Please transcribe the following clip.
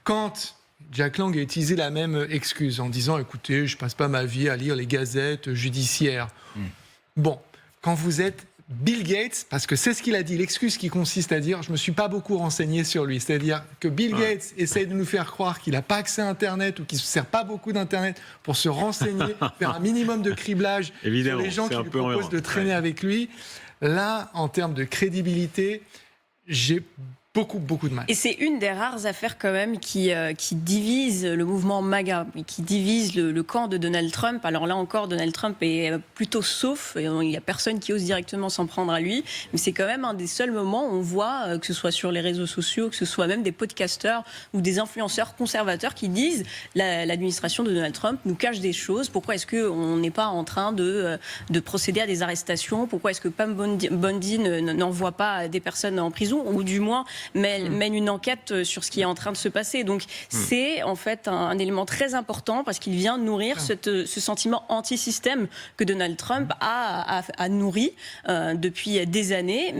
quand Jack Lang a utilisé la même excuse en disant « Écoutez, je passe pas ma vie à lire les gazettes judiciaires. Bon, quand vous êtes Bill Gates, parce que c'est ce qu'il a dit, l'excuse qui consiste à dire « Je me suis pas beaucoup renseigné sur lui », c'est-à-dire que Bill Gates essaye de nous faire croire qu'il n'a pas accès à Internet ou qu'il ne se sert pas beaucoup d'Internet pour se renseigner, faire un minimum de criblage sur les gens qui lui proposent de traîner avec lui. Là, en termes de crédibilité, j'ai beaucoup de mal. Et c'est une des rares affaires quand même qui divise le mouvement MAGA, qui divise le camp de Donald Trump. Alors là encore, Donald Trump est plutôt sauf, il n'y a personne qui ose directement s'en prendre à lui, mais c'est quand même un des seuls moments où on voit, que ce soit sur les réseaux sociaux, que ce soit même des podcasteurs ou des influenceurs conservateurs qui disent l'administration de Donald Trump nous cache des choses, pourquoi est-ce qu'on n'est pas en train de procéder à des arrestations, pourquoi est-ce que Pam Bondi n'envoie pas des personnes en prison, ou du moins mène une enquête sur ce qui est en train de se passer. Donc c'est en fait un élément très important parce qu'il vient nourrir ce sentiment anti-système que Donald Trump a nourri depuis des années.